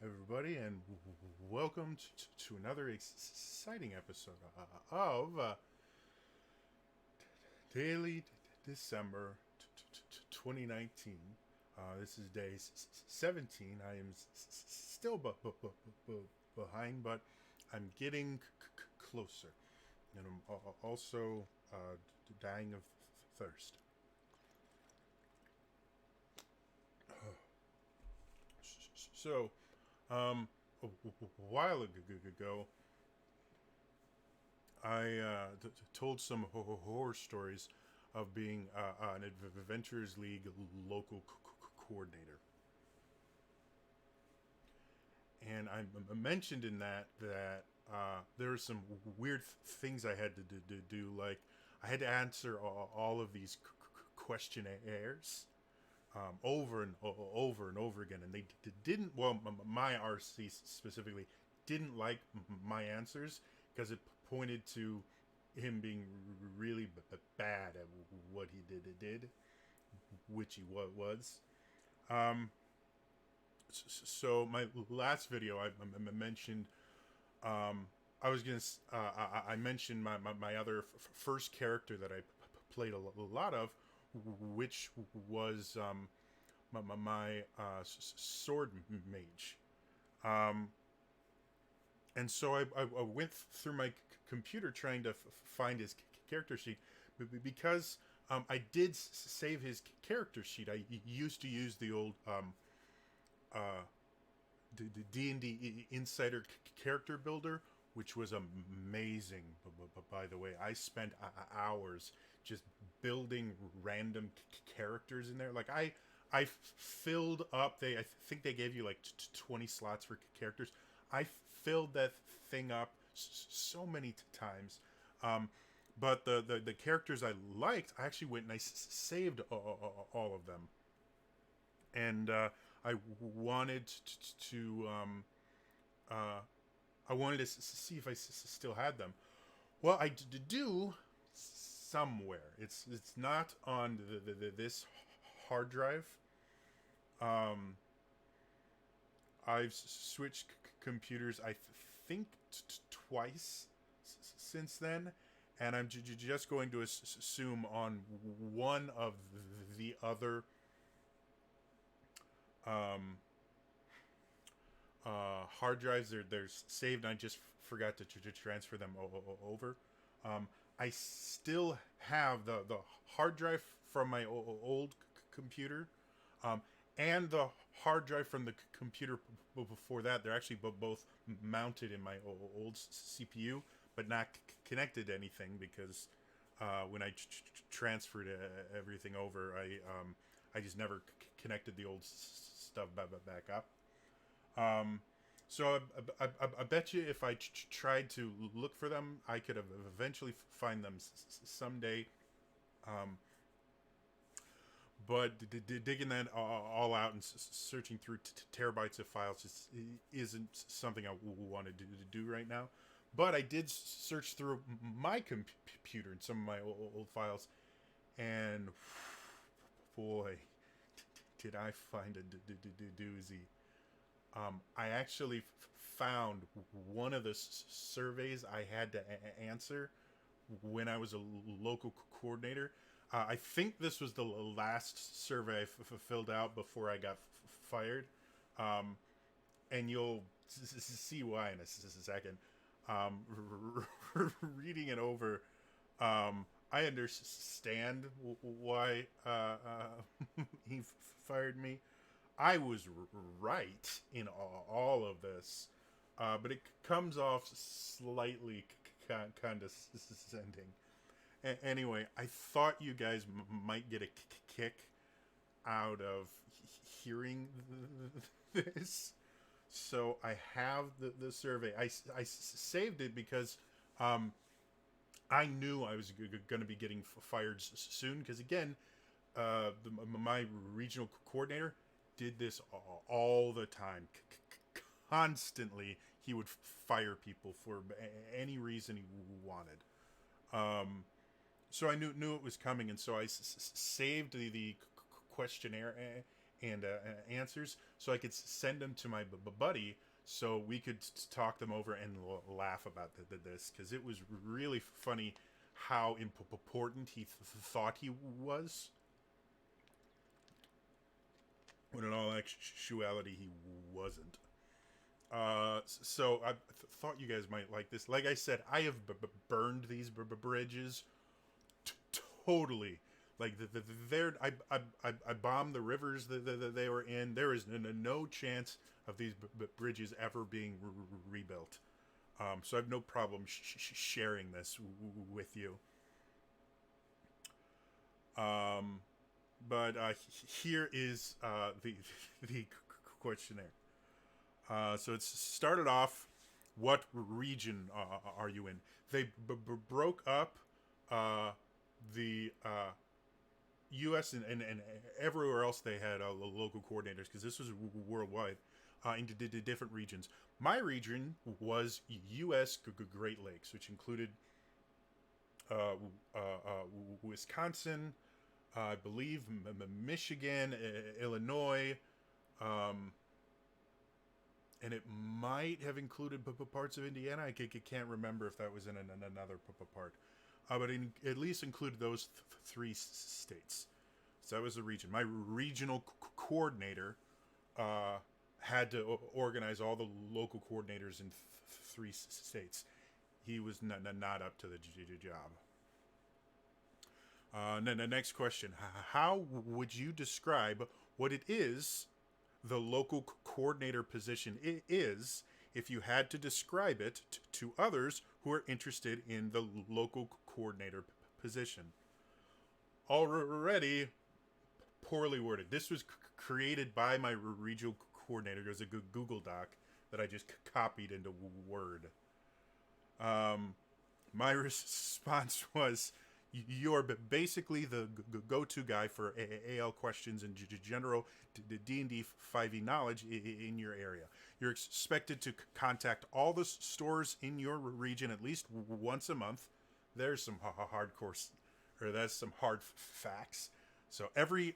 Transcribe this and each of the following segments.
everybody, and welcome to another exciting episode of Daily December 2019. This is day 17. I am still behind, but I'm getting closer. And I'm also dying of thirst. So, a while ago, I told some horror stories of being an Adventurers League local coordinator. And I mentioned in that there were some weird things I had to do. Like, I had to answer all of these questionnaires over and over and over again, and they didn't. Well, my RC specifically didn't like my answers because it pointed to him being really bad at what he did, which he was. Um, so my last video, I mentioned I was gonna. I mentioned my other first character that I played a lot of, which was my sword mage. Um, and so I went through my computer trying to find his character sheet, because I did save his character sheet. I used to use the old uh, D&D Insider character builder, which was amazing. By the way, I spent hours just building random characters in there. Like I filled up. I think they gave you like 20 slots for characters. I filled that thing up so many times. Um, but the characters I liked, I actually went and I saved all of them, and I wanted to uh, I wanted to see if I still had them. Well, I do somewhere. It's not on this hard drive. Um, I've switched computers. I think twice since then, and I'm just going to assume on one of the other um, hard drives. They're saved, and I just forgot to transfer them over. Um, I still have the hard drive from my old computer, um, and the hard drive from the computer before that. They're actually both mounted in my old CPU, but not connected to anything because when I transferred everything over, I just never connected the old stuff back up. Um, so I bet you if I tried to look for them, I could have eventually find them someday. Um, but digging that all out and searching through terabytes of files just isn't something I want to do right now. But I did search through my computer and some of my old files, and boy, did I find a doozy. I actually found one of the surveys I had to answer when I was a local coordinator. I think this was the last survey I filled out before I got fired. Um, and you'll see why in a second. Reading it over, I understand why he fired me. I was right in all of this, but it comes off slightly condescending. Anyway, I thought you guys might get a kick out of hearing this. So I have the survey. I saved it because I knew I was going to be getting fired soon. Because again, my regional coordinator did this all the time. Constantly, he would fire people for any reason he wanted. So I knew it was coming, and so I saved the questionnaire and answers, so I could send them to my buddy, so we could talk them over and laugh about this, because it was really funny how important he thought he was, when in all actuality he wasn't. So I thought you guys might like this. Like I said, I have burned these bridges totally. Like I bombed the rivers that they were in. There is no chance of these bridges ever being rebuilt. So I have no problem sharing this with you. But here is the questionnaire. So it's started off, what region are you in? They broke up the U.S. and everywhere else they had local coordinators, because this was worldwide, into different regions. My region was U.S. Great Lakes, which included Wisconsin, I believe Michigan, Illinois, and it might have included parts of Indiana. I can't remember if that was in another part. But it at least included those three states. So that was the region. My regional coordinator had to organize all the local coordinators in three states. He was not up to the job. The next question. How would you describe what it is the local coordinator position is, if you had to describe it to others who are interested in the local coordinator position? Already poorly worded. This was created by my regional coordinator. It was a Google Doc that I just copied into Word. My response was, you're basically the go-to guy for AL questions and general D&D 5e knowledge in your area. You're expected to contact all the stores in your region at least once a month. There's some hardcore, or that's some hard facts. So every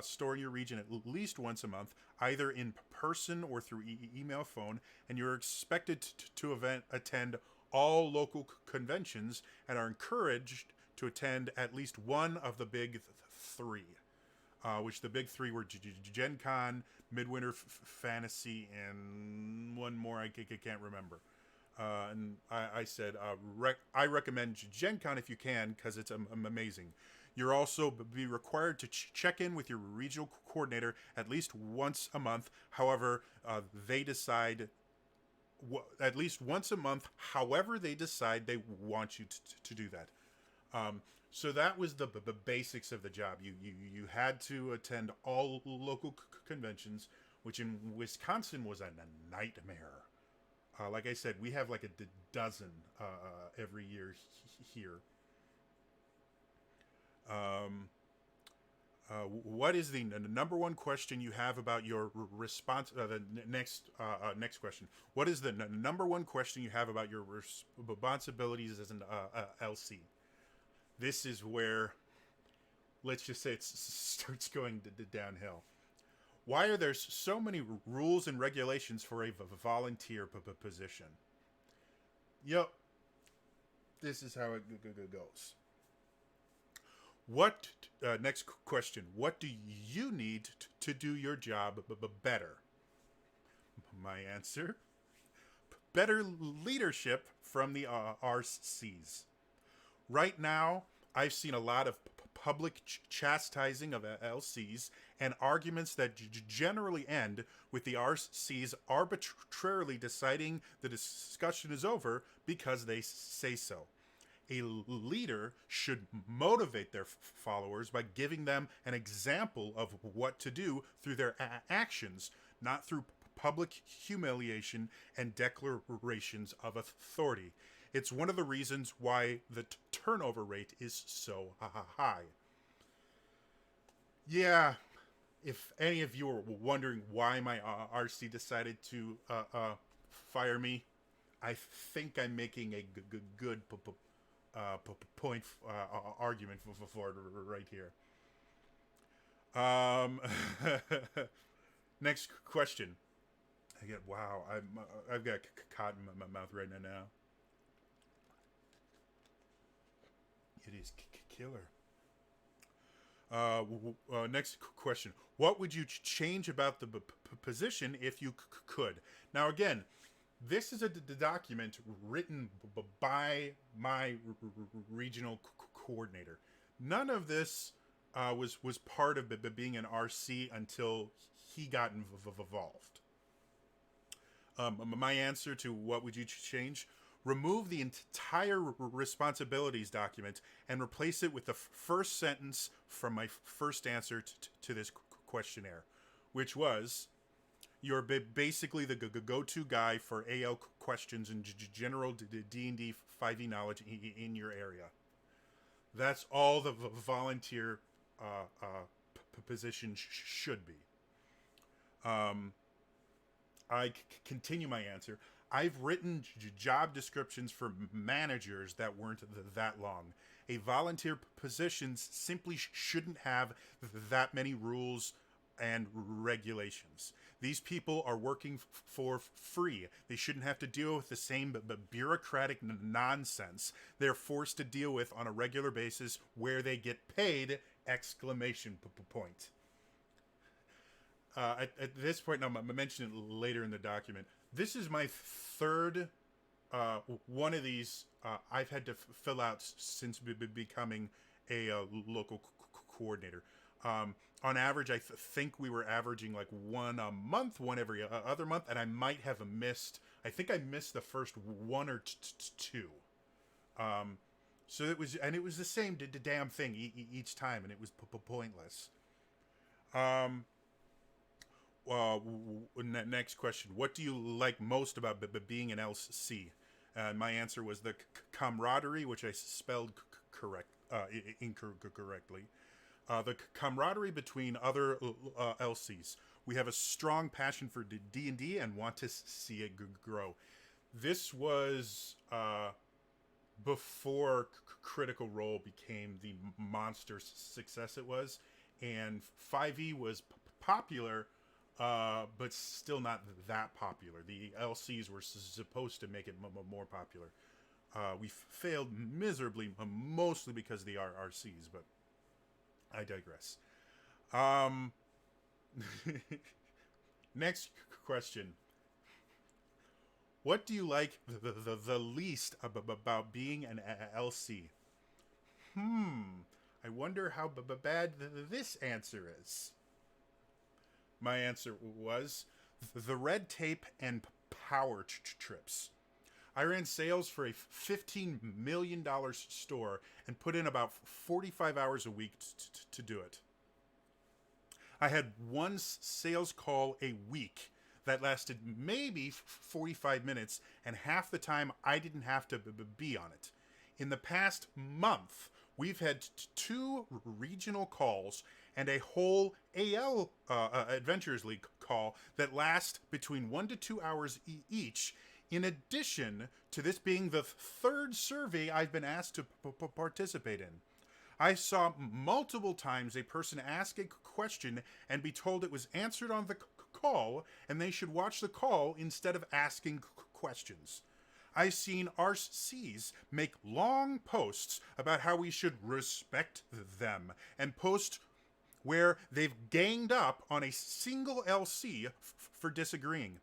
store in your region at least once a month, either in person or through email, phone, and you're expected to attend all local conventions and are encouraged to attend at least one of the big three, which the big three were Gen Con, Midwinter Fantasy, and one more I can't remember. And I said, I recommend Gen Con if you can, because it's amazing. You're also be required to check in with your regional coordinator at least once a month. However, they decide at least once a month. However, they decide they want you to do that. So that was the basics of the job. You had to attend all local conventions, which in Wisconsin was a nightmare. Like I said, we have like a dozen every year here. What is the number one question you have about your response? The next question. What is the number one question you have about your responsibilities as an LC? This is where, let's just say, it starts going downhill. Why are there so many rules and regulations for a volunteer position? Yep. This is how it goes. What, next question, what do you need to do your job better? My answer, better leadership from the RCs. Right now, I've seen a lot of public chastising of LCs and arguments that generally end with the RCs arbitrarily deciding the discussion is over because they say so. A leader should motivate their followers by giving them an example of what to do through their actions, not through public humiliation and declarations of authority. It's one of the reasons why the turnover rate is so high. Yeah, if any of you are wondering why my RC decided to fire me, I think I'm making a good point argument for it right here. Next question. I've got cotton in my mouth right now. It is killer. Next question. What would you change about the position if you could? Now, again, this is a document written by my regional coordinator. None of this was part of being an RC until he got involved. My answer to what would you change? Remove the entire responsibilities document and replace it with the first sentence from my first answer to this questionnaire, which was, you're basically the go-to guy for AL questions and general D&D 5e knowledge in your area. That's all the volunteer position should be. I continue my answer. I've written job descriptions for managers that weren't that long. A volunteer position simply shouldn't have that many rules and regulations. These people are working for free. They shouldn't have to deal with the same bureaucratic nonsense they're forced to deal with on a regular basis where they get paid! Exclamation point. At this point, now I'm mention it later in the document. This is my third one of these I've had to fill out since becoming a local coordinator. On average, I think we were averaging like one a month, one every other month, and I might have missed. I think I missed the first one or two. So it was the same damn thing each time, and it was pointless. Next question. What do you like most about being an LC? My answer was the camaraderie, which I spelled incorrectly. The camaraderie between other LCs. We have a strong passion for D&D and want to see it grow. This was before Critical Role became the monster success it was, and 5e was popular, but still not that popular. The LCs were supposed to make it more popular. We failed miserably, mostly because of the RCs, but I digress. Next question. What do you like the least about being an LC? I wonder how bad this answer is. My answer was the red tape and power trips. I ran sales for a $15 million store and put in about 45 hours a week to do it. I had one sales call a week that lasted maybe 45 minutes, and half the time I didn't have to be on it. In the past month, we've had 2 regional calls and a whole AL Adventures League call that last between 1 to 2 hours each, in addition to this being the 3rd survey I've been asked to participate in. I saw multiple times a person ask a question and be told it was answered on the call and they should watch the call instead of asking questions. I've seen RCs make long posts about how we should respect them and post where they've ganged up on a single LC for disagreeing.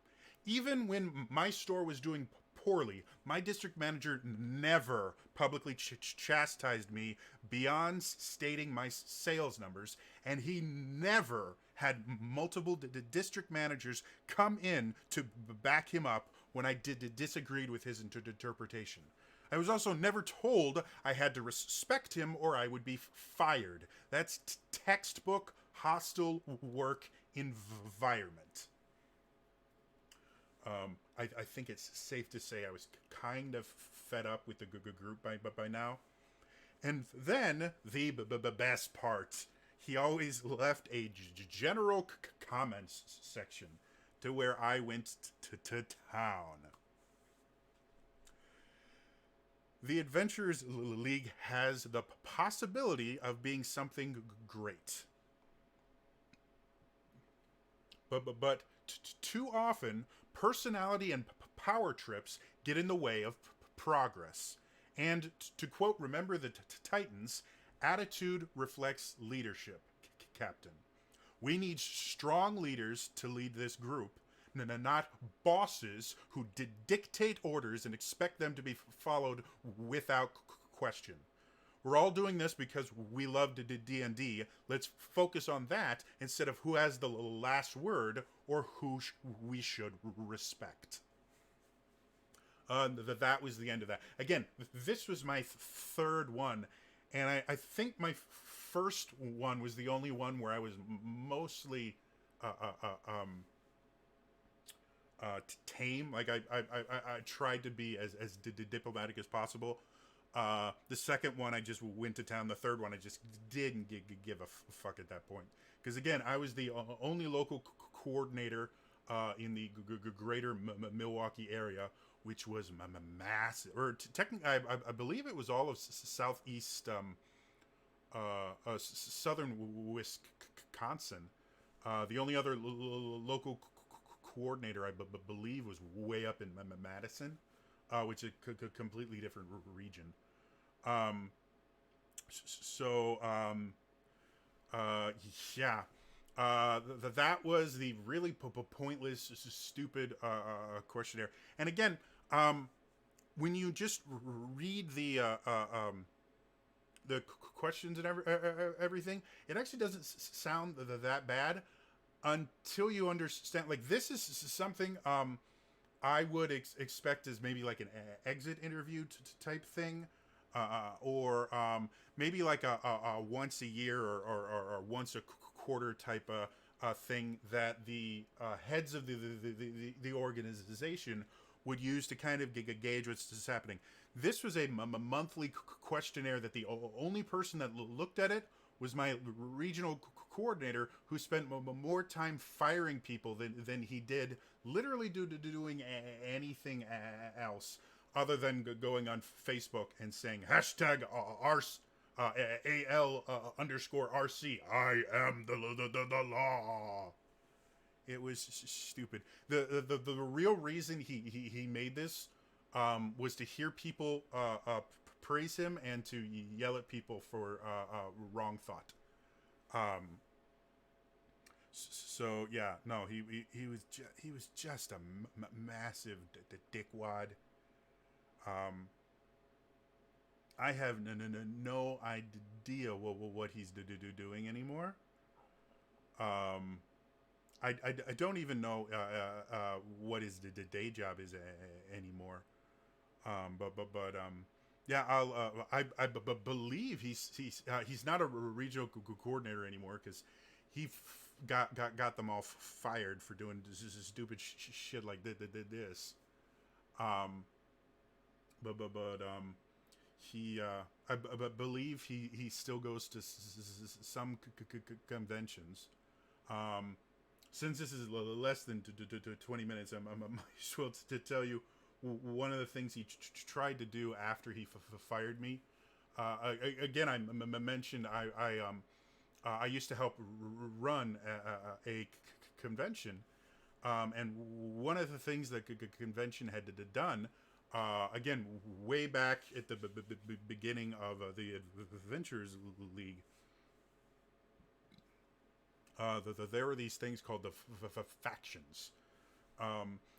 Even when my store was doing poorly, my district manager never publicly chastised me beyond stating my sales numbers, and he never had multiple district managers come in to back him up when I disagreed with his interpretation. I was also never told I had to respect him or I would be fired. That's textbook hostile work environment. I think it's safe to say I was kind of fed up with the group by now. And then the best part, he always left a general comments section to where I went to town. The Adventurers League has the possibility of being something great. but too often personality and power trips get in the way of progress. And to quote, remember the Titans, attitude reflects leadership, Captain. We need strong leaders to lead this group, not bosses who dictate orders and expect them to be followed without question. We're all doing this because we love D&D. Let's focus on that instead of who has the last word or who we should respect. That was the end of that. Again, this was my third one, and I think my first one was the only one where I was mostly tame. Like I tried to be as diplomatic as possible. The second one I just went to town. The third one I just didn't give a fuck at that point. Because again, I was the only local coordinator in the greater Milwaukee area, which was massive. Or technically, I believe it was all of southeast, southern Wisconsin. The only other local coordinator I believe was way up in Madison, which is a completely different region. So yeah. That was the really pointless, stupid questionnaire. And again, when you just read the questions and everything, it actually doesn't sound that bad until you understand. Like, this is something I would expect as maybe like an exit interview type thing. Or maybe like a once a year or once a quarter type thing that the heads of the organization would use to kind of gauge what's happening. This was a monthly questionnaire that the only person that looked at it was my regional coordinator, who spent more time firing people than he did literally doing anything else, other than going on Facebook and saying hashtag AL underscore RC. I am the law. It was stupid. The real reason he made this was to hear people praise him and to yell at people for wrong thought. So yeah, no, he was just a massive dickwad. I have no idea what he's doing anymore. I don't even know what his day job is anymore. But yeah, I believe he's not a regional coordinator anymore, because he got them all fired for doing stupid shit like this. But he I believe he still goes to some conventions. Since this is less than 20 minutes, I might as well to tell you one of the things he tried to do after he fired me. Again, I mentioned I used to help run a convention, and one of the things that the convention had done, again, way back at the beginning of the Adventures League, there were these things called the factions.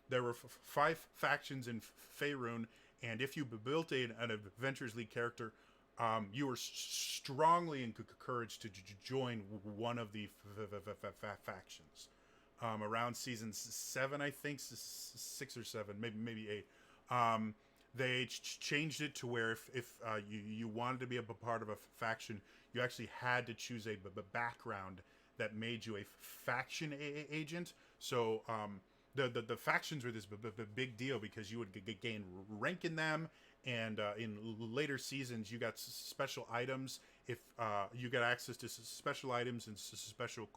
There were 5 factions in Faerun, and if you built an Adventures League character, you were strongly encouraged to join one of the factions. Around season 7, I think, 6 or 7, maybe 8. They changed it to where if you wanted to be a part of a faction, you actually had to choose a background that made you a faction agent. So the factions were this big deal, because you would gain rank in them, and in later seasons you got special items. If you got access to special items and special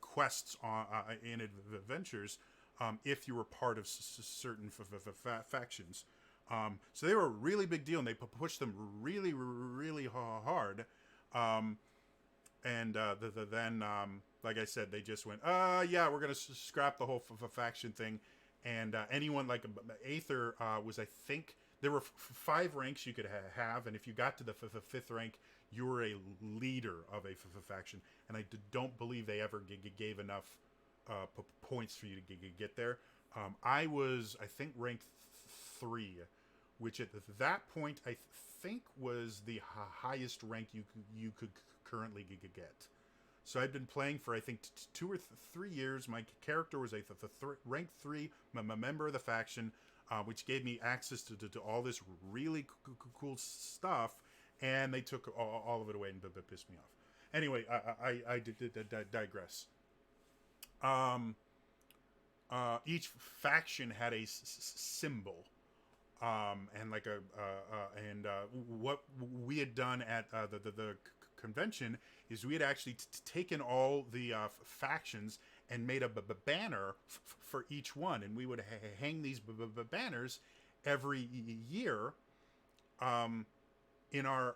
quests in adventures, if you were part of certain factions. So they were a really big deal, and they pushed them really hard. And then, like I said, they just went, yeah, we're gonna scrap the whole faction thing. And anyone like Aether was, I think, there were five ranks you could have, and if you got to the fifth rank, you were a leader of a faction. And I don't believe they ever gave enough points for you to get there. I was, I think, ranked 3, which at that point I think was the highest rank you could currently get. So I'd been playing for, I think, 2 or 3 years. My character was a rank 3 member of the faction, which gave me access to all this really cool stuff, and they took all of it away and pissed me off. Anyway, I digress. Each faction had a symbol, and like what we had done at the convention is we had actually taken all the factions and made a banner for each one, and we would hang these banners every year in our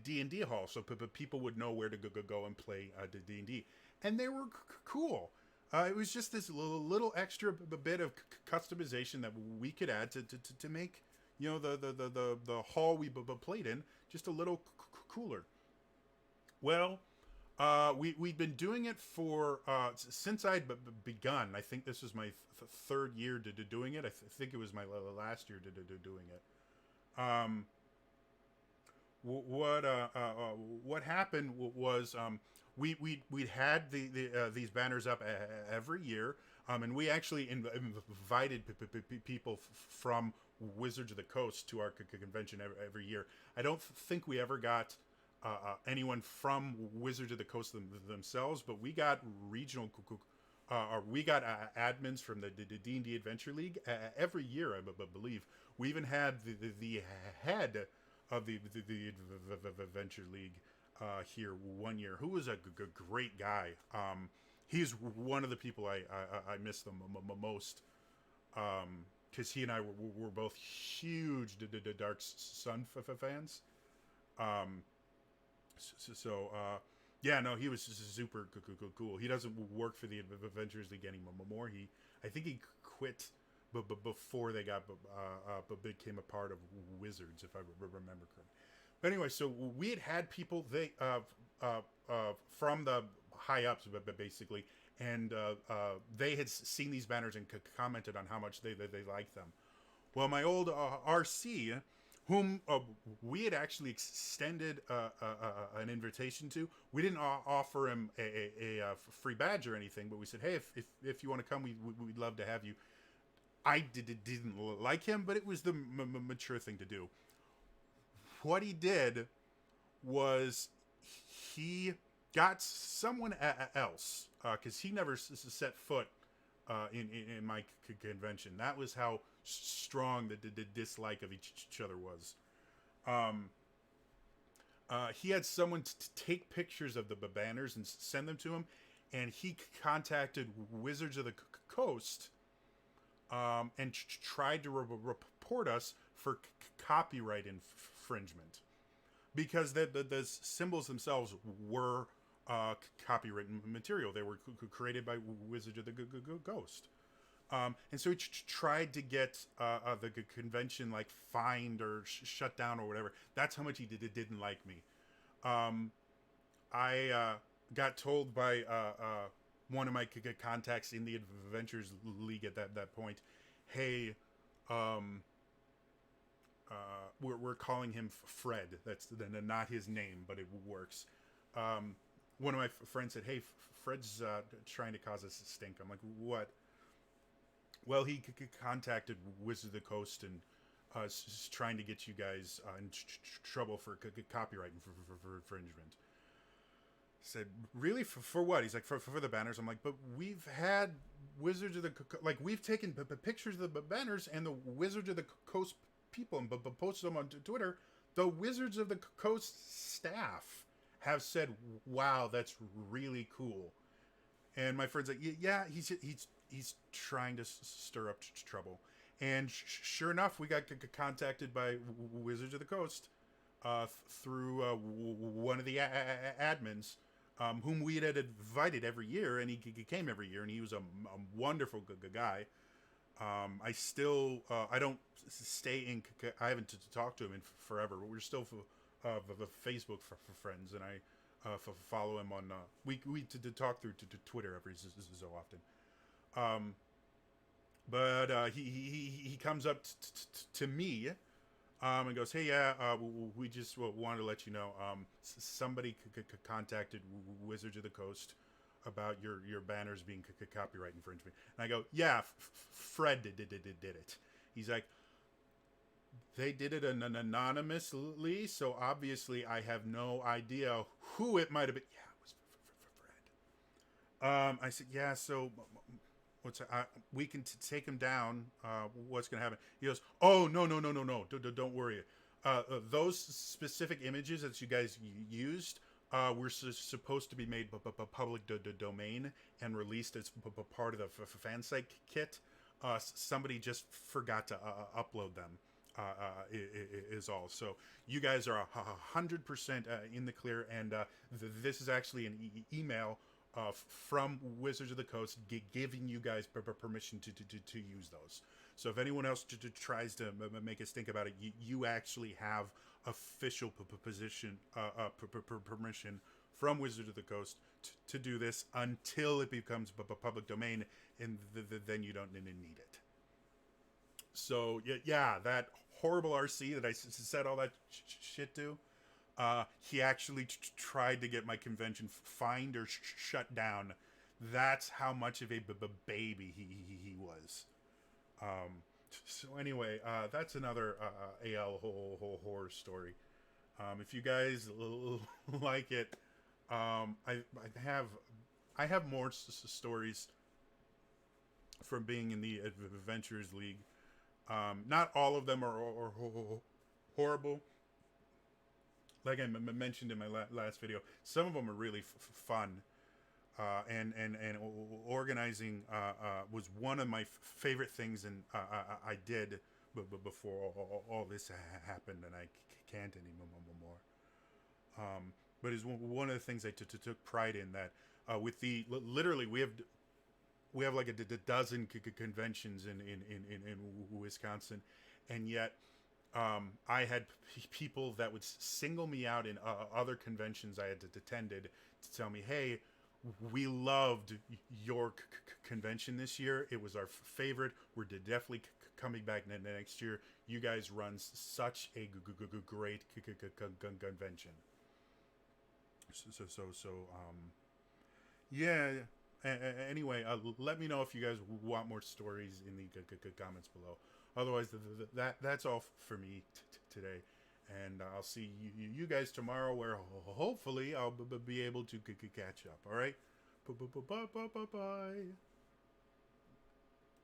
D&D hall, so people would know where to go and play D&D, and they were cool. It was just this little extra bit of customization that we could add to make, you know, the hall we played in just a little cooler. Well, we'd been doing it for since I'd begun. I think this was my third year doing it. I think it was my last year doing it. What happened was we'd had these banners up every year, and we actually invited people from Wizards of the Coast to our convention every year. I don't think we ever got anyone from Wizards of the Coast themselves, but we got regional, or we got admins from the D&D Adventure League every year, I believe. We even had the head of the Adventure League here one year, who was a great guy. He's one of the people I miss the most, because he and I were both huge Dark Sun fans. Yeah, no, he was super cool. He doesn't work for the Adventures League anymore. I think he quit before they became a part of Wizards, if I remember correctly. But anyway, so we had people from the high ups, basically, and they had seen these banners and commented on how much they liked them. Well, my old RC, whom we had actually extended an invitation to. We didn't offer him a free badge or anything, but we said, hey, if you want to come, we'd love to have you. I didn't like him, but it was the mature thing to do. What he did was he got someone else, because he never set foot in my convention. That was how strong the dislike of each other was. He had someone take pictures of the banners and send them to him, and he contacted Wizards of the Coast and tried to report us for copyright infringement, because the symbols themselves were copyright material. They were created by Wizards of the Coast. And so he tried to get the convention like fined or shut down or whatever. That's how much he didn't like me. I got told by one of my contacts in the Adventures League at that point, hey, we're calling him Fred. That's not his name, but it works. One of my friends said, hey, Fred's trying to cause us a stink. I'm like, what? Well, he contacted Wizards of the Coast and is trying to get you guys in trouble for copyright infringement. Said, really? For what? He's like, for the banners. I'm like, but we've had Wizards of the... Like, we've taken pictures of the banners and the Wizards of the Coast people and posted them on Twitter. The Wizards of the Coast staff have said, wow, that's really cool. And my friend's like, yeah, he's trying to stir up trouble. And sure enough, we got contacted by Wizards of the Coast through one of the admins whom we had invited every year, and he came every year, and he was a wonderful guy. I still I don't stay in. I haven't talked to him in forever. But we're still Facebook for friends, and I follow him on. We to talk through to Twitter every so often. Um, but he comes up to me and goes, "Hey, yeah, we just wanted to let you know somebody contacted Wizards of the Coast about your banners being copyright infringement." And I go, "Yeah, Fred did it." He's like, "They did it anonymously, so obviously I have no idea who it might have been." Yeah, it was Fred. I said, "Yeah, so we can take him down. What's going to happen?" He goes, "Oh, no. Don't worry. Those specific images that you guys used were supposed to be made public domain and released as part of the fansite kit. Somebody just forgot to upload them. Is all. So you guys are 100% in the clear, and this is actually an email from Wizards of the Coast giving you guys permission to use those. So if anyone else tries to make us think about it, you actually have official position permission from Wizards of the Coast to do this until it becomes public domain, and then you don't need it." So yeah, that horrible RC that I said all that shit to. He actually tried to get my convention fined or shut down. That's how much of a baby he was. So anyway, that's another AL horror story. If you guys like it, I have more stories from being in the Adventurers League. Not all of them are horrible. Like I mentioned in my last video, some of them are really fun. And organizing was one of my favorite things, and I did before all this happened, and I can't anymore. But it's one of the things I took pride in, that with the literally we have like a dozen conventions in Wisconsin, and yet I had people that would single me out in other conventions I had attended to tell me, "Hey, we loved your convention this year. It was our favorite. We're definitely coming back next year. You guys run such a great convention." Yeah. Anyway, let me know if you guys want more stories in the comments below. Otherwise, that's all for me today. And I'll see you guys tomorrow, where hopefully I'll be able to catch up. All right? Bye.